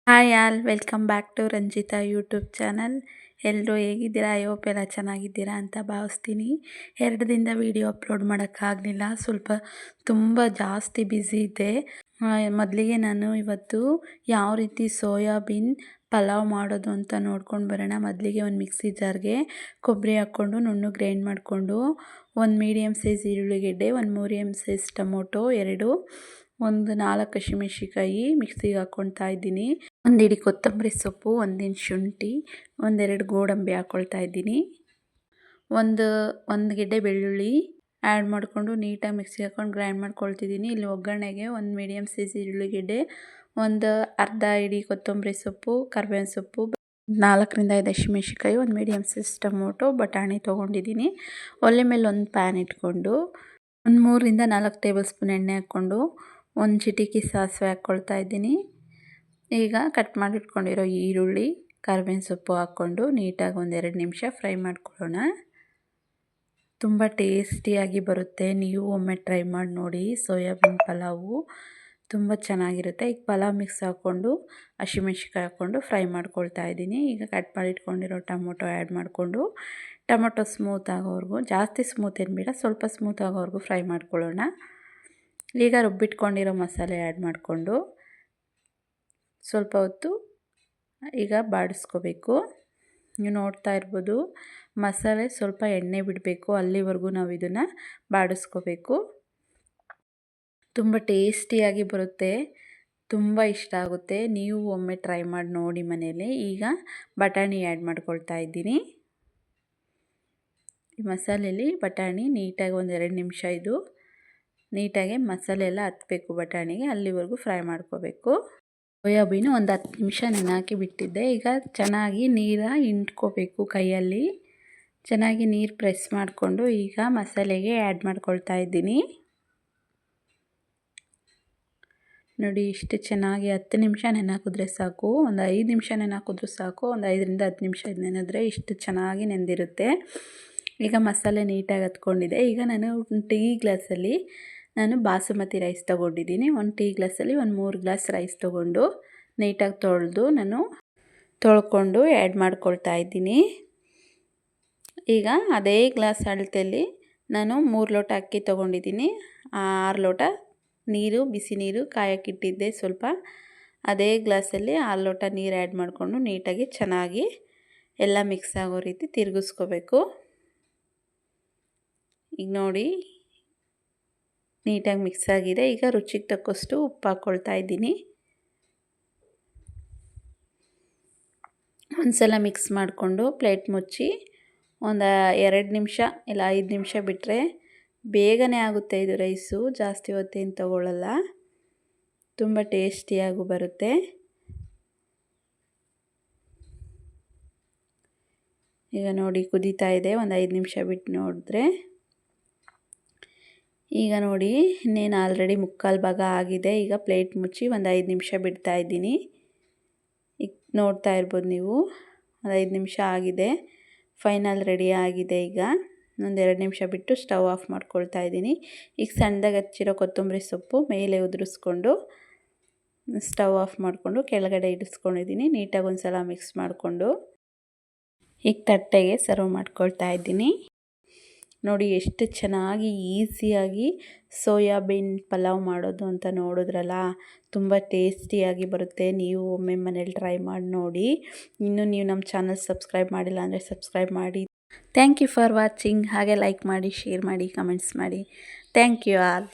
Hi all welcome back to Ranjitha YouTube channel. ಎಲ್ಲರೂ ಹೇಗಿದ್ದೀರಾ? I hope ಎಲ್ಲ ಚೆನ್ನಾಗಿದ್ದೀರಾ ಅಂತ ಭಾವಿಸ್ತೀನಿ. 2 ದಿನದ ವೀಡಿಯೋ ಅಪ್ಲೋಡ್ ಮಾಡೋಕ್ಕಾಗಲಿಲ್ಲ, ಸ್ವಲ್ಪ ತುಂಬ ಜಾಸ್ತಿ ಬ್ಯುಸಿ ಇದ್ದೆ. ಮೊದಲಿಗೆ ನಾನು ಇವತ್ತು ಯಾವ ರೀತಿ ಸೋಯಾಬೀನ್ ಪಲಾವ್ ಮಾಡೋದು ಅಂತ ನೋಡ್ಕೊಂಡು ಬರೋಣ. ಮೊದಲಿಗೆ ಒಂದು ಮಿಕ್ಸಿ ಜಾರ್ಗೆ ಕೊಬ್ಬರಿ ಹಾಕ್ಕೊಂಡು ನುಣ್ಣಗೆ ಗ್ರೈಂಡ್ ಮಾಡಿಕೊಂಡು, ಒಂದು ಮೀಡಿಯಮ್ ಸೈಜ್ ಈರುಳ್ಳಿಗೆಡ್ಡೆ, ಒಂದು ಮೀಡಿಯಮ್ ಸೈಜ್ ಟೊಮೊಟೊ 2, ಒಂದು 4 ಹಸಿಮೆಣ್ಸಿಕಾಯಿ ಮಿಕ್ಸಿಗೆ ಹಾಕ್ಕೊಳ್ತಾ ಇದ್ದೀನಿ. ಒಂದು ಹಿಡಿ ಕೊತ್ತಂಬರಿ ಸೊಪ್ಪು, 1 ಇಂಚ್ ಶುಂಠಿ, 1-2 ಗೋಡಂಬಿ ಹಾಕ್ಕೊಳ್ತಾ ಇದ್ದೀನಿ. ಒಂದು ಗೆಡ್ಡೆ ಬೆಳ್ಳುಳ್ಳಿ ಆ್ಯಡ್ ಮಾಡಿಕೊಂಡು ನೀಟಾಗಿ ಮಿಕ್ಸಿಗೆ ಹಾಕ್ಕೊಂಡು ಗ್ರೈಂಡ್ ಮಾಡ್ಕೊಳ್ತಿದ್ದೀನಿ. ಇಲ್ಲಿ ಒಗ್ಗರಣೆಗೆ ಒಂದು ಮೀಡಿಯಮ್ ಸೈಜ್ ಈರುಳ್ಳಿಗೆಡ್ಡೆ, ಒಂದು ಅರ್ಧ ಹಿಡಿ ಕೊತ್ತಂಬರಿ ಸೊಪ್ಪು, ಕರಿಬೇವಿನ ಸೊಪ್ಪು, 4-5 ಹಸಿಮೆಣ್ಸಿಕಾಯಿ, ಒಂದು ಮೀಡಿಯಮ್ ಸೈಜ್ ಟೊಮೊಟೊ, ಬಟಾಣಿ ತೊಗೊಂಡಿದ್ದೀನಿ. ಒಲೆ ಮೇಲೆ ಒಂದು ಪ್ಯಾನ್ ಇಟ್ಕೊಂಡು ಒಂದು 3-4 ಟೇಬಲ್ ಸ್ಪೂನ್ ಎಣ್ಣೆ ಹಾಕ್ಕೊಂಡು ಒಂದು ಚಿಟಿಕೆ ಸಾಸಿವೆ ಹಾಕ್ಕೊಳ್ತಾ ಇದ್ದೀನಿ. ಈಗ ಕಟ್ ಮಾಡಿ ಇಟ್ಕೊಂಡಿರೋ ಈರುಳ್ಳಿ, ಕರಿಬೇವಿನ ಸೊಪ್ಪು ಹಾಕ್ಕೊಂಡು ನೀಟಾಗಿ 1-2 ನಿಮಿಷ ಫ್ರೈ ಮಾಡ್ಕೊಳ್ಳೋಣ. ತುಂಬ ಟೇಸ್ಟಿಯಾಗಿ ಬರುತ್ತೆ, ನೀವು ಒಮ್ಮೆ ಟ್ರೈ ಮಾಡಿ ನೋಡಿ. ಸೋಯಾಬೀನ್ ಪಲಾವು ತುಂಬ ಚೆನ್ನಾಗಿರುತ್ತೆ. ಈಗ ಪಲಾವ್ ಮಿಕ್ಸ್ ಹಾಕ್ಕೊಂಡು ಹಸಿಮೆಣ್ಸಿಕಾಯಿ ಹಾಕ್ಕೊಂಡು ಫ್ರೈ ಮಾಡ್ಕೊಳ್ತಾ ಇದ್ದೀನಿ. ಈಗ ಕಟ್ ಮಾಡಿ ಇಟ್ಕೊಂಡಿರೋ ಟೊಮೊಟೊ ಆ್ಯಡ್ ಮಾಡಿಕೊಂಡು ಟೊಮೊಟೊ ಸ್ಮೂತ್ ಆಗೋವರೆಗೂ, ಜಾಸ್ತಿ ಸ್ಮೂತ್ ಏನು ಬೇಡ, ಸ್ವಲ್ಪ ಸ್ಮೂತ್ ಆಗೋವರೆಗೂ ಫ್ರೈ ಮಾಡ್ಕೊಳ್ಳೋಣ. ಈಗ ರುಬ್ಬಿಟ್ಕೊಂಡಿರೋ ಮಸಾಲೆ ಆ್ಯಡ್ ಮಾಡಿಕೊಂಡು ಸ್ವಲ್ಪ ಹೊತ್ತು ಈಗ ಬಾಡಿಸ್ಕೋಬೇಕು. ನೀವು ನೋಡ್ತಾ ಇರ್ಬೋದು, ಮಸಾಲೆ ಸ್ವಲ್ಪ ಎಣ್ಣೆ ಬಿಡಬೇಕು, ಅಲ್ಲಿವರೆಗೂ ನಾವು ಇದನ್ನು ಬಾಡಿಸ್ಕೋಬೇಕು. ತುಂಬ ಟೇಸ್ಟಿಯಾಗಿ ಬರುತ್ತೆ, ತುಂಬ ಇಷ್ಟ ಆಗುತ್ತೆ. ನೀವು ಒಮ್ಮೆ ಟ್ರೈ ಮಾಡಿ ನೋಡಿ ಮನೆಯಲ್ಲಿ. ಈಗ ಬಟಾಣಿ ಆ್ಯಡ್ ಮಾಡ್ಕೊಳ್ತಾ ಇದ್ದೀನಿ. ಈ ಮಸಾಲೆಯಲ್ಲಿ ಬಟಾಣಿ ನೀಟಾಗಿ 1-2 ನಿಮಿಷ ಇದು ನೀಟಾಗಿ ಮಸಾಲೆ ಎಲ್ಲ ಹತ್ತಬೇಕು ಬಟಾಣಿಗೆ, ಅಲ್ಲಿವರೆಗೂ ಫ್ರೈ ಮಾಡ್ಕೋಬೇಕು. ಸೋಯಾಬೀನು ಒಂದು 10 ನಿಮಿಷ ನೆನೆಹಾಕಿ ಬಿಟ್ಟಿದ್ದೆ. ಈಗ ಚೆನ್ನಾಗಿ ನೀರು ಹಿಂಡ್ಕೋಬೇಕು ಕೈಯಲ್ಲಿ, ಚೆನ್ನಾಗಿ ನೀರು ಪ್ರೆಸ್ ಮಾಡಿಕೊಂಡು ಈಗ ಮಸಾಲೆಗೆ ಆ್ಯಡ್ ಮಾಡ್ಕೊಳ್ತಾ ಇದ್ದೀನಿ. ನೋಡಿ, ಇಷ್ಟು ಚೆನ್ನಾಗಿ 10 ನಿಮಿಷ ನೆನೆಹಾಕಿದ್ರೆ ಸಾಕು, ಒಂದು 5 ನಿಮಿಷ ನೆನೆಹಾಕಿದ್ರೂ ಸಾಕು. ಒಂದು 5-10 ನಿಮಿಷ ನೆನೆದ್ರೆ ಇಷ್ಟು ಚೆನ್ನಾಗಿ ನೆಂದಿರುತ್ತೆ. ಈಗ ಮಸಾಲೆ ನೀಟಾಗಿ ಹತ್ಕೊಂಡಿದೆ. ಈಗ ನಾನು ಟೀ ಗ್ಲಾಸಲ್ಲಿ ಬಾಸುಮತಿ ರೈಸ್ ತೊಗೊಂಡಿದ್ದೀನಿ. ಒಂದು ಟೀ ಗ್ಲಾಸಲ್ಲಿ 3 ಗ್ಲಾಸ್ ರೈಸ್ ತೊಗೊಂಡು ನೀಟಾಗಿ ತೊಳ್ಕೊಂಡು ಆ್ಯಡ್ ಮಾಡ್ಕೊಳ್ತಾ ಇದ್ದೀನಿ. ಈಗ ಅದೇ ಗ್ಲಾಸ್ ಅಳತೆಯಲ್ಲಿ ನಾನು 3 ಲೋಟ ಅಕ್ಕಿ ತೊಗೊಂಡಿದ್ದೀನಿ. 6 ಲೋಟ ನೀರು, ಬಿಸಿ ನೀರು ಕಾಯಕ್ಕಿಟ್ಟಿದ್ದೆ ಸ್ವಲ್ಪ. ಅದೇ ಗ್ಲಾಸಲ್ಲಿ 6 ಲೋಟ ನೀರು ಆ್ಯಡ್ ಮಾಡಿಕೊಂಡು ನೀಟಾಗಿ ಚೆನ್ನಾಗಿ ಎಲ್ಲ ಮಿಕ್ಸ್ ಆಗೋ ರೀತಿ ತಿರುಗಿಸ್ಕೋಬೇಕು. ಈಗ ನೋಡಿ, ನೀಟಾಗಿ ಮಿಕ್ಸ್ ಆಗಿದೆ. ಈಗ ರುಚಿಗೆ ತಕ್ಕಷ್ಟು ಉಪ್ಪು ಹಾಕ್ಕೊಳ್ತಾ ಇದ್ದೀನಿ. ಒಂದು ಸಲ ಮಿಕ್ಸ್ ಮಾಡಿಕೊಂಡು ಪ್ಲೇಟ್ ಮುಚ್ಚಿ ಒಂದು 2 ನಿಮಿಷ ಇಲ್ಲ 5 ನಿಮಿಷ ಬಿಟ್ಟರೆ ಬೇಗನೆ ಆಗುತ್ತೆ. ಇದು ರೈಸು ಜಾಸ್ತಿ ಹೊತ್ತೇನು ತಗೊಳ್ಳಲ್ಲ, ತುಂಬ ಟೇಸ್ಟಿಯಾಗೂ ಬರುತ್ತೆ. ಈಗ ನೋಡಿ ಕುದೀತಾ ಇದೆ. ಒಂದು 5 ನಿಮಿಷ ಬಿಟ್ಟು ನೋಡಿದ್ರೆ ಈಗ ನೋಡಿ ಇನ್ನೇನು ಆಲ್ರೆಡಿ ಮುಕ್ಕಾಲು ಭಾಗ ಆಗಿದೆ. ಈಗ ಪ್ಲೇಟ್ ಮುಚ್ಚಿ ಒಂದು 5 ನಿಮಿಷ ಬಿಡ್ತಾ ಇದ್ದೀನಿ. ಈಗ ನೋಡ್ತಾ ಇರ್ಬೋದು ನೀವು, ಒಂದು 5 ನಿಮಿಷ ಆಗಿದೆ, ಫೈನಲ್ ರೆಡಿ ಆಗಿದೆ. ಈಗ ಒಂದು 2 ನಿಮಿಷ ಬಿಟ್ಟು ಸ್ಟವ್ ಆಫ್ ಮಾಡ್ಕೊಳ್ತಾ ಇದ್ದೀನಿ. ಈಗ ಸಣ್ಣದಾಗಿ ಹಚ್ಚಿರೋ ಕೊತ್ತಂಬರಿ ಸೊಪ್ಪು ಮೇಲೆ ಉದುರಿಸ್ಕೊಂಡು ಸ್ಟವ್ ಆಫ್ ಮಾಡಿಕೊಂಡು ಕೆಳಗಡೆ ಇಡಿಸ್ಕೊಂಡಿದ್ದೀನಿ. ನೀಟಾಗಿ ಒಂದು ಸಲ ಮಿಕ್ಸ್ ಮಾಡಿಕೊಂಡು ಈಗ ತಟ್ಟೆಗೆ ಸರ್ವ್ ಮಾಡ್ಕೊಳ್ತಾ ಇದ್ದೀನಿ. ನೋಡಿ ಎಷ್ಟು ಚೆನ್ನಾಗಿ ಈಸಿಯಾಗಿ ಸೋಯಾಬೀನ್ ಪಲಾವ್ ಮಾಡೋದು ಅಂತ ನೋಡಿದ್ರಲ್ಲ, ತುಂಬ ಟೇಸ್ಟಿಯಾಗಿ ಬರುತ್ತೆ. ನೀವು ಒಮ್ಮೆ ಮನೇಲಿ ಟ್ರೈ ಮಾಡಿ ನೋಡಿ. ಇನ್ನೂ ನೀವು ನಮ್ಮ ಚಾನಲ್ ಸಬ್ಸ್ಕ್ರೈಬ್ ಮಾಡಿಲ್ಲ ಅಂದರೆ ಸಬ್ಸ್ಕ್ರೈಬ್ ಮಾಡಿ. Thank you for watching. ಹಾಗೆ ಲೈಕ್ ಮಾಡಿ, ಶೇರ್ ಮಾಡಿ, ಕಮೆಂಟ್ಸ್ ಮಾಡಿ. Thank you all.